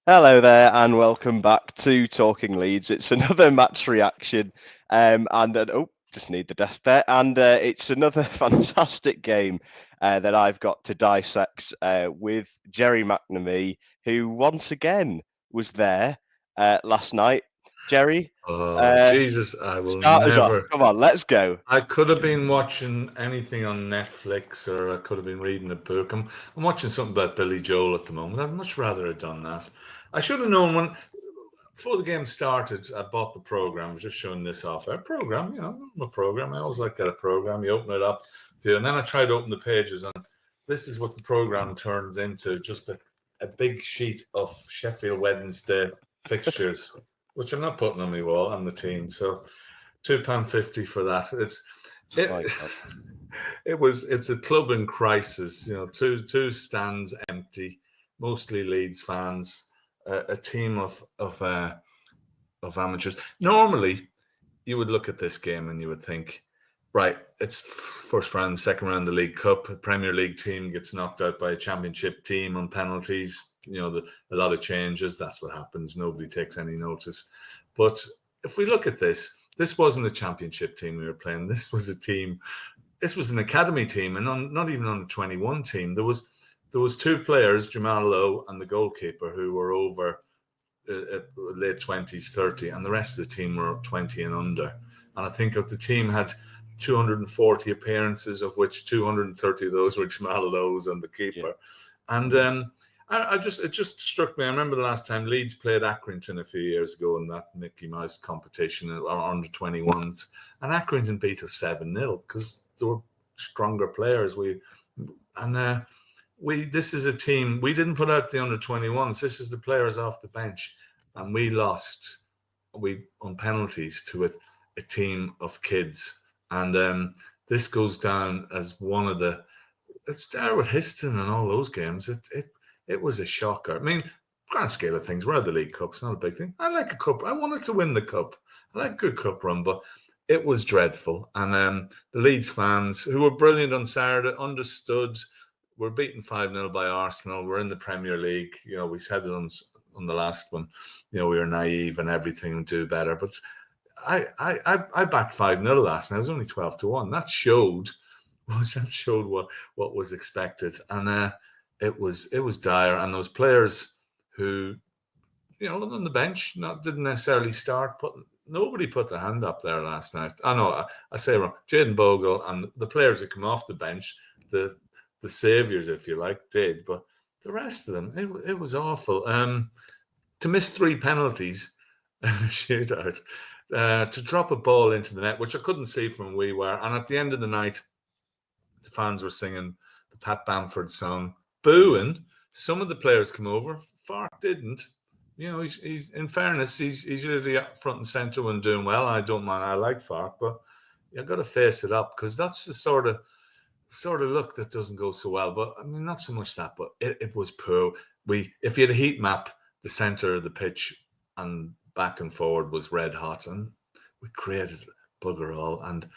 Hello there, and welcome back to Talking Leeds. It's another match reaction, and then just need the desk there, and it's another fantastic game that I've got to dissect with Jerry McNamee, who once again was there last night. Jerry, Oh, Jesus, I will start us off. never. Come on, let's go. I could have been watching anything on Netflix or I could have been reading a book. I'm watching something about Billy Joel at the moment. I'd much rather have done that. I should have known before the game started, I bought the program. I was just showing this off. A program, a program. I always like that a program. You open it up, and then I tried to open the pages, and this is what the program turns into: just a big sheet of Sheffield Wednesday fixtures, which I'm not putting on my wall on the team. So £2.50 for that. It My God. it's a club in crisis. Two stands empty, mostly Leeds fans, a team of amateurs. Normally, you would look at this game and you would think, right, it's first round, second round of the League Cup. A Premier League team gets knocked out by a Championship team on penalties. A lot of changes. That's what happens. Nobody takes any notice. But if we look at this wasn't a Championship team we were playing. This was a team. This was an academy team, and not even on a 21 team. There was two players, Jamal Lowe and the goalkeeper, who were over late 20s, 30, and the rest of the team were 20 and under. And I think if the team had 240 appearances, of which 230 of those were Jamal Lowe's and the keeper. Yeah. And it just struck me. I remember the last time Leeds played Accrington a few years ago in that Mickey Mouse competition, or under 21s, and Accrington beat us 7-0 because they were stronger players. This is a team, we didn't put out the under 21s. This is the players off the bench, and we lost on penalties to a team of kids. And this goes down as one of it's there with Histon and all those games. It was a shocker. I mean, grand scale of things, we're at the League Cup. It's not a big thing. I like a cup. I wanted to win the cup. I like a good cup run, but it was dreadful. And the Leeds fans, who were brilliant on Saturday, understood. We're beaten 5-0 by Arsenal. We're in the Premier League. We said it on the last one. We were naive and everything and do better. But I backed 5-0 last night. It was only 12-1. That showed what was expected. And it was dire. And those players who, on the bench, didn't necessarily start, but nobody put their hand up there last night. I know I say wrong. Jayden Bogle and the players that come off the bench, the saviors, if you like, did, but the rest of them, it was awful. To miss 3 penalties, shootout, to drop a ball into the net, which I couldn't see from where we were, and at the end of the night, the fans were singing the Pat Bamford song, booing. Some of the players come over. Fark didn't. He's in fairness, he's usually front and centre when doing well. I don't mind. I like Fark, but you've got to face it up because that's the sort of look that doesn't go so well. But I mean, not so much that, but it was poor. If you had a heat map, the centre of the pitch and back and forward was red hot, and we created bugger all. And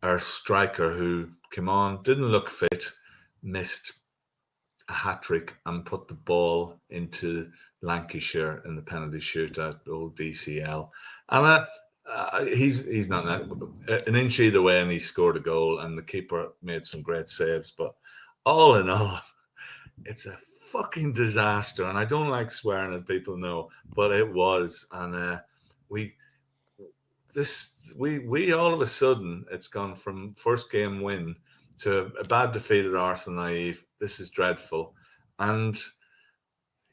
our striker, who came on, didn't look fit, missed a hat-trick and put the ball into Lancashire in the penalty shootout, old DCL. And he's not an inch either way, and he scored a goal, and the keeper made some great saves. But all in all, it's a fucking disaster. And I don't like swearing, as people know, but it was. And we all of a sudden, it's gone from first game win to a bad defeat at Arsenal naive. This is dreadful. And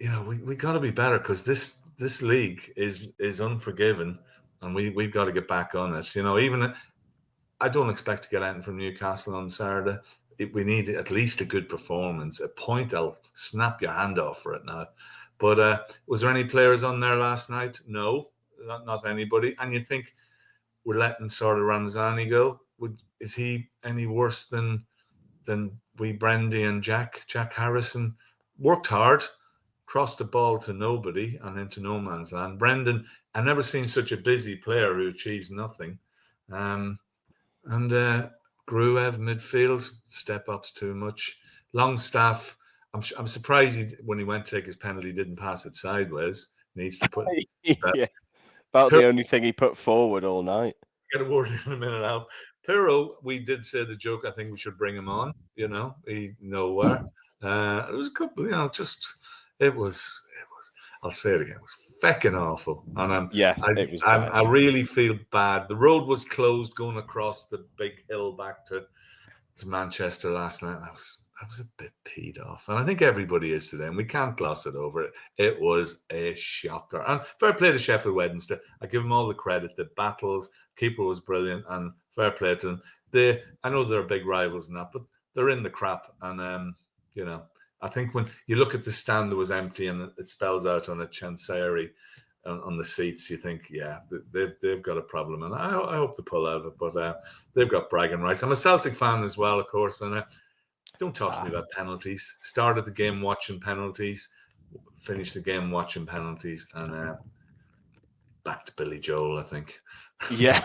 we got to be better, because this league is unforgiving, and we've got to get back on it. Even I don't expect to get anything from Newcastle on Saturday. We need at least a good performance. A point, I'll snap your hand off for it now. But was there any players on there last night? No, not anybody. And you think we're letting sort of Ramzani go? Is he any worse than Brendy and Jack Harrison? Worked hard, crossed the ball to nobody and into no man's land. Brendan, I've never seen such a busy player who achieves nothing. And Gruev midfield, step ups too much. Longstaff, I'm surprised when he went to take his penalty, he didn't pass it sideways. Needs to put Yeah, about the only thing he put forward all night. get a word in a minute, Alf. Pirro, we did say the joke. I think we should bring him on. He nowhere. It was a couple. It was. I'll say it again. It was fecking awful, and it was bad. I really feel bad. The road was closed going across the big hill back to Manchester last night. I was a bit peed off, and I think everybody is today, and we can't gloss it over. It was a shocker. And fair play to Sheffield Wednesday. I give them all the credit. The battles, keeper was brilliant, and fair play to them. I know they're big rivals and that, but they're in the crap. And I think when you look at the stand that was empty and it spells out on a Chancery on the seats, you think, yeah, they've got a problem, and I hope to pull out of it. But they've got bragging rights. I'm a Celtic fan as well, of course, and don't talk to me about penalties. Started the game watching penalties, finished the game watching penalties, and back to Billy Joel, I think. Yeah.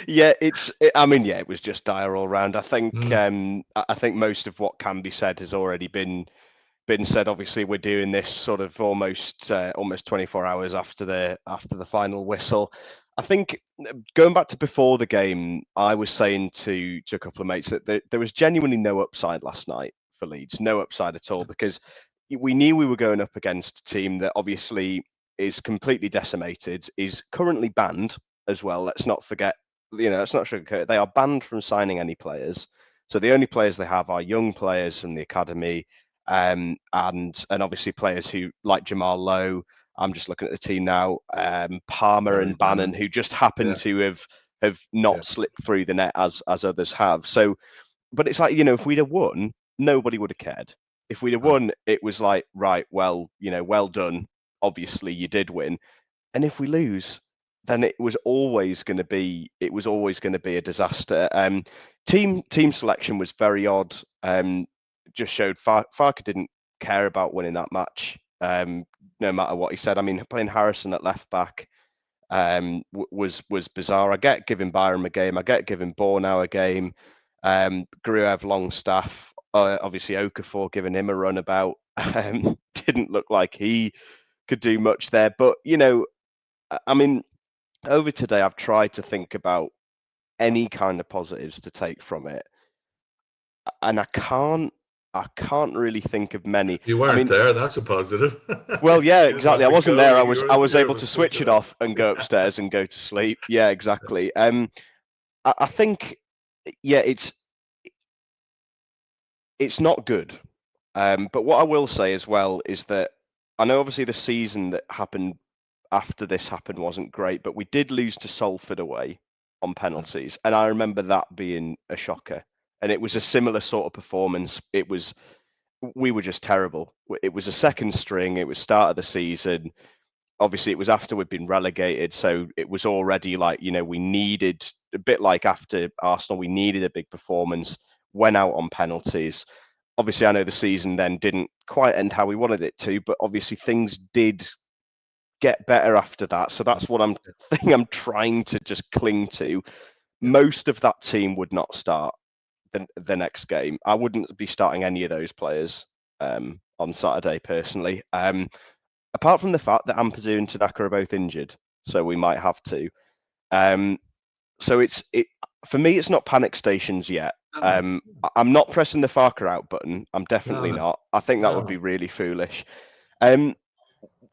It was just dire all round. I think I think most of what can be said has already been said. Obviously, we're doing this sort of almost 24 hours after the final whistle. I think going back to before the game, I was saying to a couple of mates that there was genuinely no upside last night for Leeds, no upside at all, because we knew we were going up against a team that obviously is completely decimated, is currently banned as well. Let's not forget, let's not sugarcoat it. They are banned from signing any players. So the only players they have are young players from the academy, and obviously players who like Jamal Lowe. I'm just looking at the team now. Palmer and Bannon, who just happen to have not slipped through the net as others have. So, but it's like, if we'd have won, nobody would have cared. If we'd have won, it was like, right, well, well done. Obviously, you did win. And if we lose, then it was always going to be a disaster. Team selection was very odd. Just showed Farke didn't care about winning that match. No matter what he said. I mean, playing Harrison at left back was bizarre. I get giving Byram a game. I get giving Bornau a game. Gruev, Longstaff, obviously Okafor, giving him a run about. Didn't look like he could do much there. But, I mean, over today, I've tried to think about any kind of positives to take from it. And I can't really think of many. You weren't there. That's a positive. Well, yeah, exactly. I wasn't there. I was able to switch it off and go upstairs and go to sleep. Yeah, exactly. I think, yeah, it's not good. But what I will say as well is that I know obviously the season that happened after this happened wasn't great, but we did lose to Salford away on penalties, and I remember that being a shocker. And it was a similar sort of performance. We were just terrible. It was a second string. It was start of the season. Obviously, it was after we'd been relegated, so it was already like, we needed a bit like after Arsenal. We needed a big performance. Went out on penalties. Obviously, I know the season then didn't quite end how we wanted it to, but obviously things did get better after that. So that's what I'm trying to just cling to. Most of that team would not start the next game. I wouldn't be starting any of those players on Saturday personally. Apart from the fact that Ampadu and Tanaka are both injured, so we might have to. So it for me, it's not panic stations yet. I'm not pressing the Farke out button. I'm definitely not. I think that would be really foolish.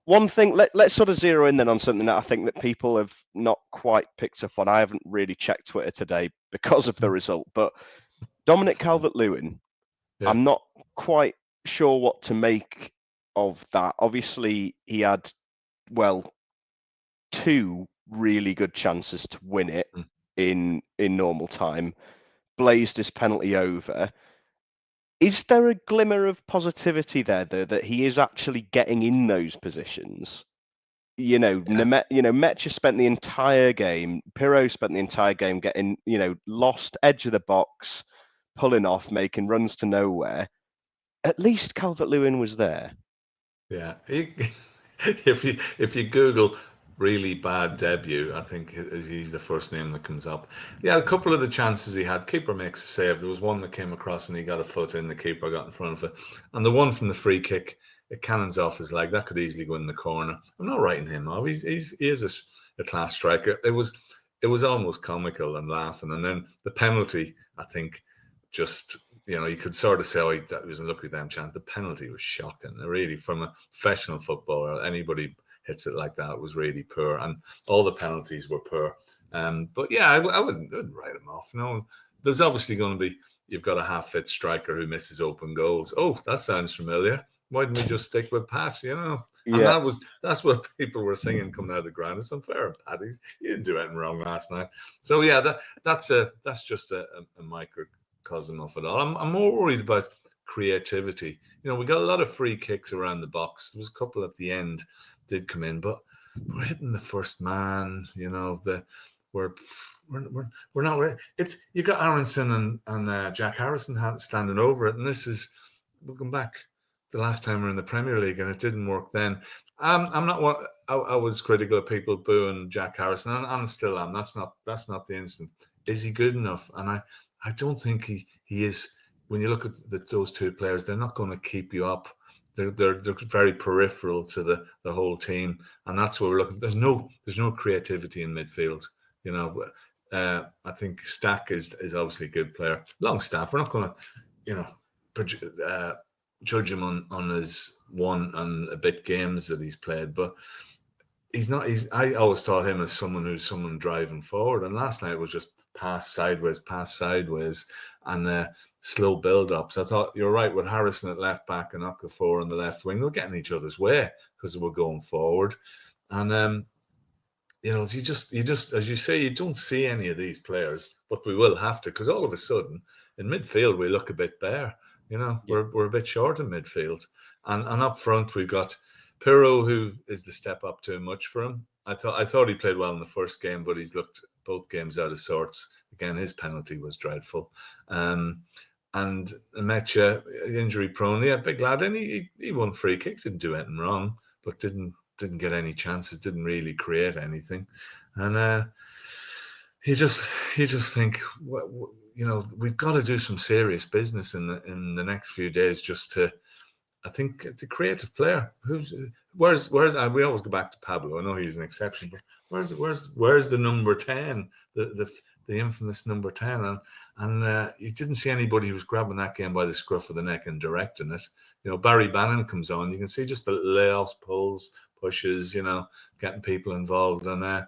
One thing, let's sort of zero in then on something that I think that people have not quite picked up on. I haven't really checked Twitter today because of the result, but Dominic Calvert-Lewin, I'm not quite sure what to make of that. Obviously, he had, two really good chances to win it in normal time, blazed his penalty over. Is there a glimmer of positivity there, though, that he is actually getting in those positions? Metcha spent the entire game, Pirro spent the entire game getting, lost edge of the box, pulling off, making runs to nowhere. At least Calvert-Lewin was there. Yeah. If you Google really bad debut. I think he's the first name that comes up. Yeah, a couple of the chances he had, keeper makes a save. There was one that came across and he got a foot in. The keeper got in front of it, and the one from the free kick, it cannons off his leg. That could easily go in the corner. I'm not writing him off. He is a class striker. It was almost comical and laughing, and then the penalty, I think, just you could sort of say, oh, that was a lucky damn chance. The penalty was shocking, really, from a professional footballer. Anybody hits it like that, it was really poor, and all the penalties were poor. But yeah, I wouldn't write him off. No, there's obviously going to be. You've got a half-fit striker who misses open goals. Oh, that sounds familiar. Why didn't we just stick with Pat? And Yeah. that's what people were singing coming out of the ground. It's unfair, Pat. He didn't do anything wrong last night. So yeah, that's just a microcosm of it all. I'm more worried about creativity. We got a lot of free kicks around the box. There was a couple at the end did come in, but we're hitting the first man. We're not ready. It's you got Aronson and Jack Harrison standing over it, and we'll come back the last time we were in the Premier League, and it didn't work then. I'm not one. I was critical of people booing Jack Harrison, and still am. That's not the instant. Is he good enough? And I don't think he is. When you look at those two players, they're not going to keep you up. They're very peripheral to the whole team, and that's what we're looking. There's no creativity in midfield. I think Stack is obviously a good player. Longstaff, we're not going to judge him on his one and a bit games that he's played, but he's not. I always thought him as someone driving forward, and last night was just pass sideways, and slow build-ups. I thought you're right with Harrison at left back and Okafor on the left wing. They're getting each other's way because they were going forward, and you just as you say, you don't see any of these players, but we will have to because all of a sudden in midfield we look a bit bare. We're a bit short in midfield, and up front we've got Pirro, who is the step up too much for him. I thought he played well in the first game, but he's looked both games out of sorts. Again, his penalty was dreadful. And Mecha, injury prone, yeah, big lad, and he won free kicks, didn't do anything wrong, but didn't get any chances, didn't really create anything, and you just think, we've got to do some serious business in the next few days, just to. I think the creative player where's we always go back to Pablo. I know he's an exception, but where's the number 10, the infamous number 10, and you didn't see anybody who was grabbing that game by the scruff of the neck and directing it. Barry Bannon comes on, you can see just the layoffs, pulls, pushes, getting people involved, and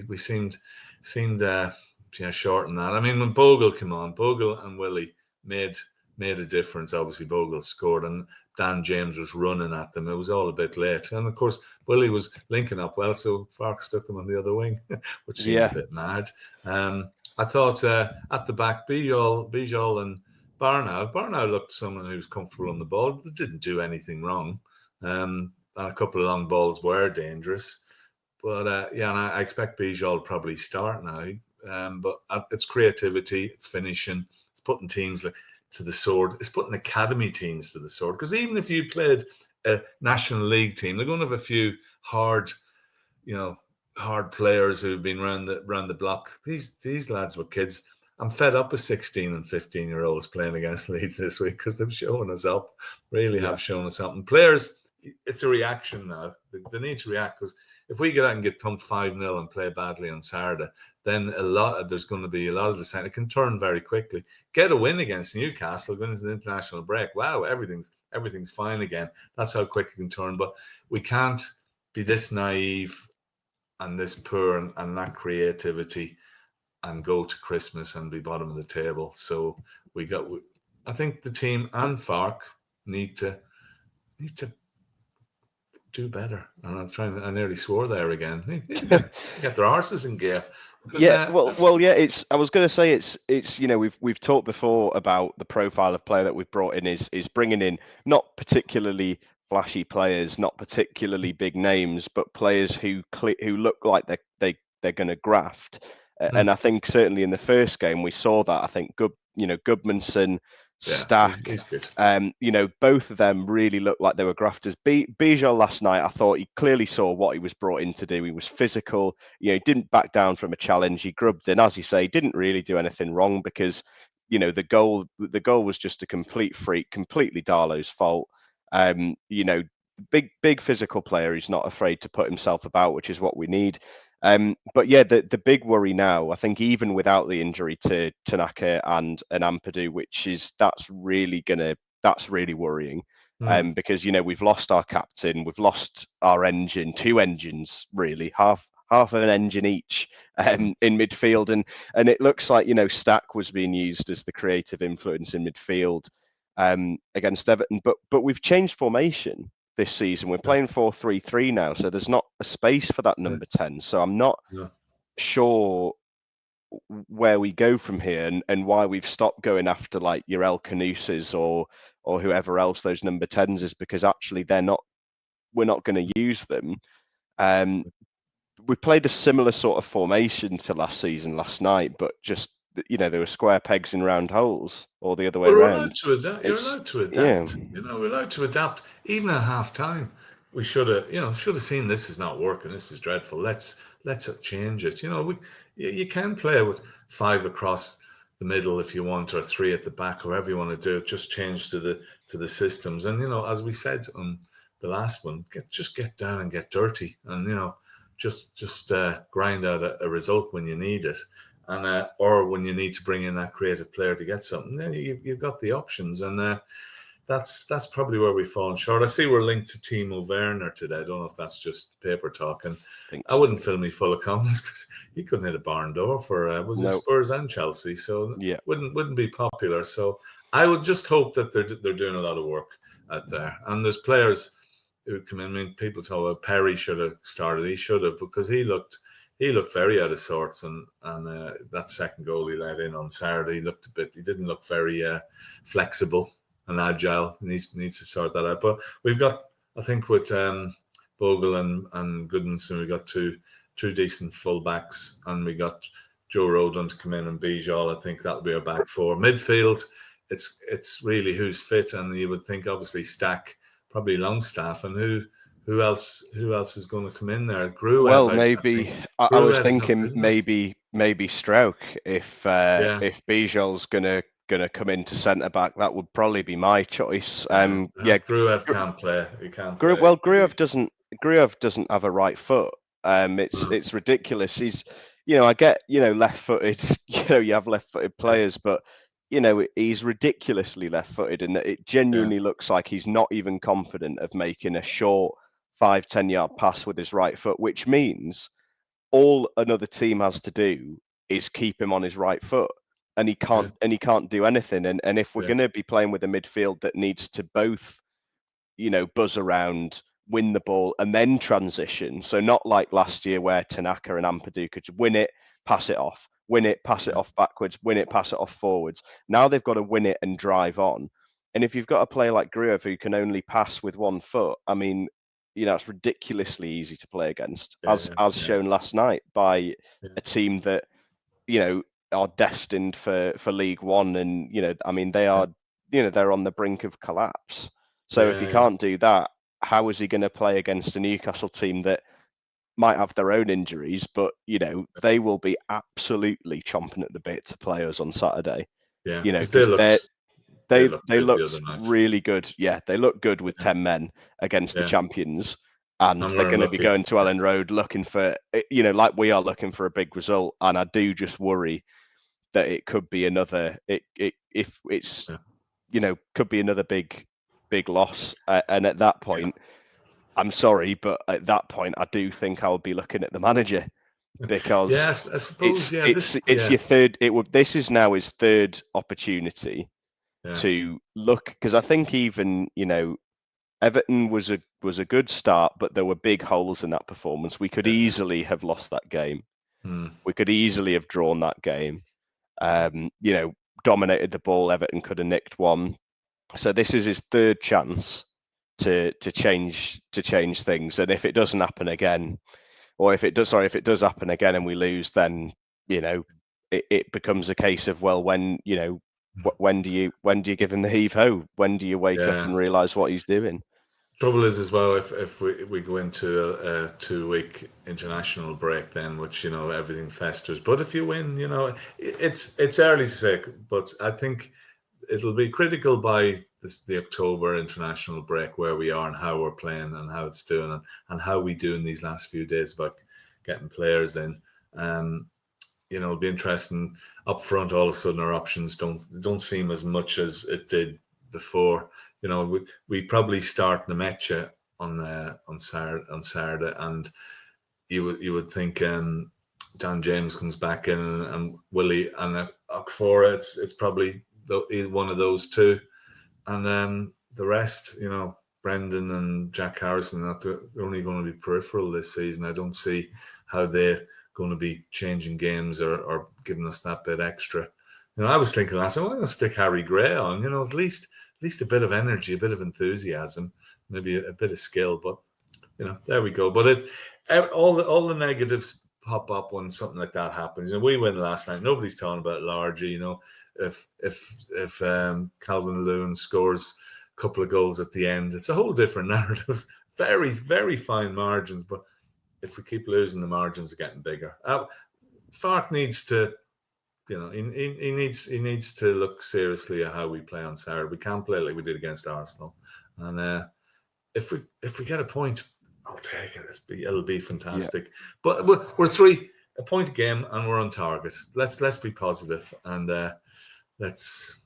we seemed short on that. I mean, when Bogle came on, Bogle and Willie made a difference. Obviously, Bogle scored, and Dan James was running at them. It was all a bit late, and of course, Willie was linking up well, so Fark stuck him on the other wing, which seemed a bit mad. I thought at the back, Bijol and Barnow looked someone who's comfortable on the ball. They didn't do anything wrong, and a couple of long balls were dangerous. But and I expect Bijol will probably start now. But it's creativity, it's finishing, it's putting teams to the sword. It's putting academy teams to the sword. Because even if you played a National League team, they're going to have a few hard players who've been around the block. These lads were kids. I'm fed up with 16 and 15-year-olds playing against Leeds this week because they've shown us up. Really have shown us up. And players, it's a reaction now. They need to react, because if we get out and get thumped 5-0 and play badly on Saturday, then there's going to be a lot of the same. It can turn very quickly. Get a win against Newcastle, going into the international break. Wow, everything's fine again. That's how quick it can turn. But we can't be this naive and this poor and lack creativity and go to Christmas and be bottom of the table. So I think the team and Fark need to do better. And I nearly swore there again. They need to get their arses in gear. Yeah, I was going to say it's we've talked before about the profile of player that we've brought in is bringing in not particularly flashy players, not particularly big names, but players who look like they're going to graft. And I think certainly in the first game we saw that. I think Gudmundsson, Stack. He's good. Both of them really looked like they were grafters. Bijol last night, I thought he clearly saw what he was brought in to do. He was physical. He didn't back down from a challenge. He grubbed in, as you say, didn't really do anything wrong because, the goal was just a complete freak, completely Darlow's fault. Big physical player who's not afraid to put himself about, which is what we need. But yeah, the big worry now, I think, even without the injury to Tanaka and Ampadu, that's really worrying. Because we've lost our captain, we've lost our engine, two engines really, half of an engine each in midfield, and it looks like Stack was being used as the creative influence in midfield against Everton, but we've changed formation this season. We're playing 4-3-3 now, so there's not a space for that number 10. So I'm not sure where we go from here and why we've stopped going after like your El Canuses or whoever else those number 10s is, because actually we're not going to use them. We played a similar sort of formation to last season last night, but just there were square pegs in round holes, or the other way We're around. allowed to adapt. You're allowed to adapt. We're allowed to adapt. Even at half time, we should have seen this is not working. This is dreadful. Let's change it. You can play with 5 across the middle if you want, or 3 at the back, however you want to do it. Just change to the systems. And as we said on the last one, just get down and get dirty, and just grind out a result when you need it. And or when you need to bring in that creative player to get something, then you've got the options, and that's probably where we've fallen short. I see we're linked to Timo Werner today. I don't know if that's just paper talk, and I wouldn't fill me full of confidence because he couldn't hit a barn door for it Spurs and Chelsea, so wouldn't be popular. So I would just hope that they're doing a lot of work out there, and there's players who come in. I mean, people talk about Perry should have started. He should have, because he looked very out of sorts, and that second goal he let in on Saturday, he didn't look very flexible and agile. He needs to sort that out. But we've got, I think, with Bogle and Goodmanson, we got two decent fullbacks, and we got Joe Rodon to come in and Bijol. I think that'll be our back four. Midfield, it's really who's fit, and you would think obviously Stack, probably Longstaff, and who else is going to come in there? Gruev. Well, maybe I was thinking maybe Strauch if Bijol's gonna come into centre back. That would probably be my choice. Gruev can't play. He can't play. Well, Gruev doesn't have a right foot. It's ridiculous. He's I get left-footed. You have left-footed players, but he's ridiculously left-footed, and that it genuinely looks like he's not even confident of making a short 5-10 yard pass with his right foot, which means all another team has to do is keep him on his right foot, and he can't do anything. And if we're going to be playing with a midfield that needs to both buzz around, win the ball, and then transition, so not like last year where Tanaka and Ampadu could win it, pass it off, win it, pass it off backwards, win it, pass it off forwards. Now they've got to win it and drive on. And if you've got a player like Gruev who can only pass with one foot, I mean, it's ridiculously easy to play against, as shown last night by a team that are destined for League One, and I mean they are they're on the brink of collapse. So if he can't do that, how is he going to play against a Newcastle team that might have their own injuries, but they will be absolutely chomping at the bit to play us on Saturday. Because they looked really good. Yeah, they look good with 10 men against the champions, and they're going to be going to Ellen Road looking for, like we are looking for a big result. And I do just worry that it could be another. Could be another big loss. And at that point, I'm sorry, but at that point, I do think I'll be looking at the manager, because I suppose it's your third. This is now his third opportunity to look, because I think even Everton was a good start, but there were big holes in that performance. We could easily have lost that game. We could easily have drawn that game. Dominated the ball. Everton could have nicked one. So this is his third chance to change things. And if it doesn't happen again, or if it does happen again and we lose, then it becomes a case of, well, when when do you give him the heave ho? When do you wake up Yeah. and realise what he's doing? Trouble is as well if we go into a 2 week international break, then which everything festers. But if you win, it's early to say, but I think it'll be critical by the October international break where we are and how we're playing and how it's doing and how we do in these last few days about getting players in. It'll be interesting up front. All of a sudden, our options don't seem as much as it did before. We probably start Nemecha on Saturday, and you would think Dan James comes back in and Willie and Okfora. It's probably one of those two, and the rest, Brendan and Jack Harrison, they're only going to be peripheral this season. I don't see how they're going to be changing games or giving us that bit extra. I was thinking last time, I'm going to stick Harry Gray on. At least a bit of energy, a bit of enthusiasm, maybe a bit of skill. But there we go. But it's all the negatives pop up when something like that happens. We win last night. Nobody's talking about largely. If Calvin Lewin scores a couple of goals at the end, it's a whole different narrative. Very, very fine margins, but if we keep losing, the margins are getting bigger. Fark needs to, he needs to look seriously at how we play on Saturday. We can't play like we did against Arsenal, and if we get a point, I'll take it. It'll be fantastic. Yeah. But we're a point a game, and we're on target. Let's be positive, and let's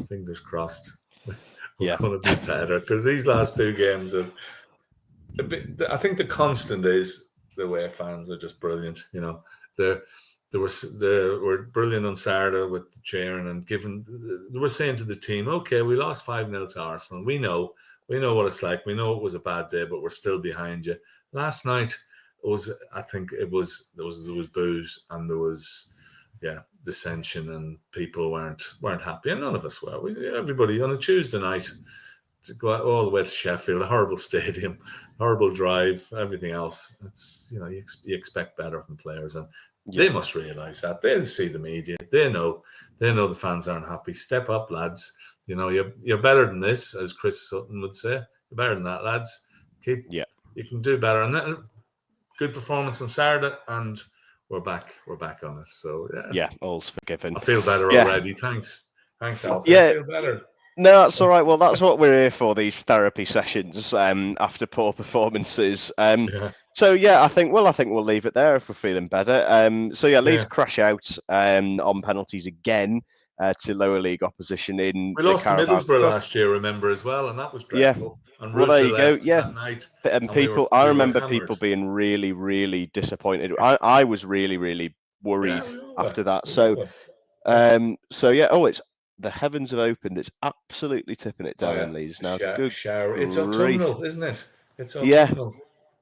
fingers crossed. We're going to be better because these last two games have. I think the constant is the away fans are just brilliant. They were brilliant on Saturday with the cheering and they were saying to the team, okay, we lost 5-0 to Arsenal. We know what it's like. We know it was a bad day, but we're still behind you. Last night there was booze and there was dissension and people weren't happy, and none of us were. Everybody on a Tuesday night to go all the way to Sheffield, a horrible stadium, horrible drive, everything else. It's you expect better from players, and they must realise that. They see the media. They know the fans aren't happy. Step up, lads. You're better than this, as Chris Sutton would say. You're better than that, lads. You can do better. And then good performance on Saturday, and we're back on it. So all's forgiven. I feel better already. Thanks, Alfie. I feel better. No, that's all right. Well, that's what we're here for, these therapy sessions after poor performances. So, I think we'll leave it there if we're feeling better. Leeds crash out on penalties again to lower league opposition in we lost to Middlesbrough Cup last year, remember, as well, and that was dreadful. Yeah. Well, there you go. That night, and people, I remember people being really, really disappointed. I was really, really worried after that. It's the heavens have opened. It's absolutely tipping it down in Leeds now. Shower. It's autumnal, isn't it? It's autumnal.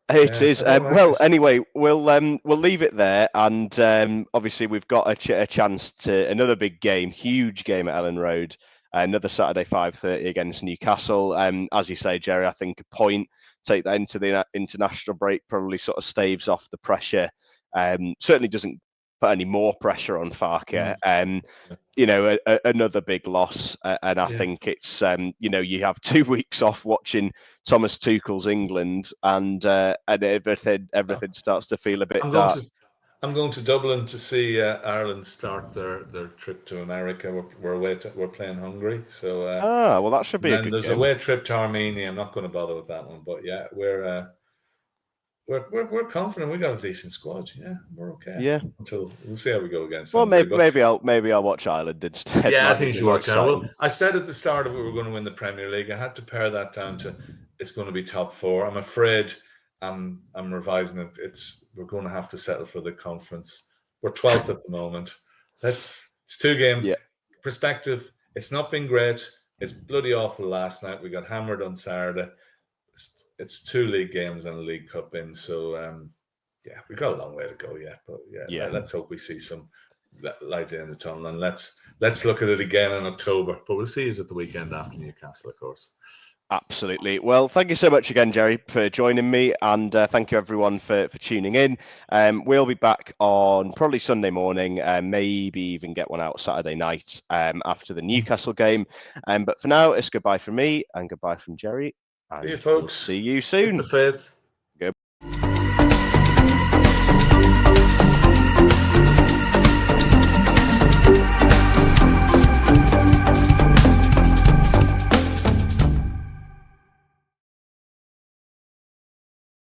Yeah, it is. Anyway, we'll leave it there, and obviously we've got a chance to another big game, huge game at Ellen Road, another Saturday 5:30 against Newcastle. As you say, Jerry, I think a point, take that into the international break, probably sort of staves off the pressure. Certainly doesn't put any more pressure on Farke. Another big loss, and I think it's you have 2 weeks off watching Thomas Tuchel's England, and everything starts to feel a bit dark. I'm going to Dublin to see Ireland start their trip to America. We're playing Hungary, so well, that should be a good game. There's a away trip to Armenia. I'm not going to bother with that one, but we're confident. We got a decent squad. Yeah, we're okay. Yeah. Until we'll see how we go against. Well, maybe I'll watch Ireland instead. Yeah, I think you should watch Ireland. Well, I said at the start of it we were going to win the Premier League. I had to pare that down to it's going to be top 4. I'm afraid I'm revising it. We're going to have to settle for the conference. We're 12th at the moment. It's 2 game perspective. It's not been great. It's bloody awful last night. We got hammered on Saturday. It's 2 league games and a League Cup in, so we've got a long way to go yet. But let's hope we see some light in the tunnel, and let's look at it again in October. But we'll see us at the weekend after Newcastle, of course. Absolutely. Well, thank you so much again, Jerry, for joining me, and thank you everyone for tuning in. We'll be back on probably Sunday morning, maybe even get one out Saturday night after the Newcastle game. But for now, it's goodbye from me and goodbye from Jerry, See you, and we'll folks. see you Hit the soon. faith.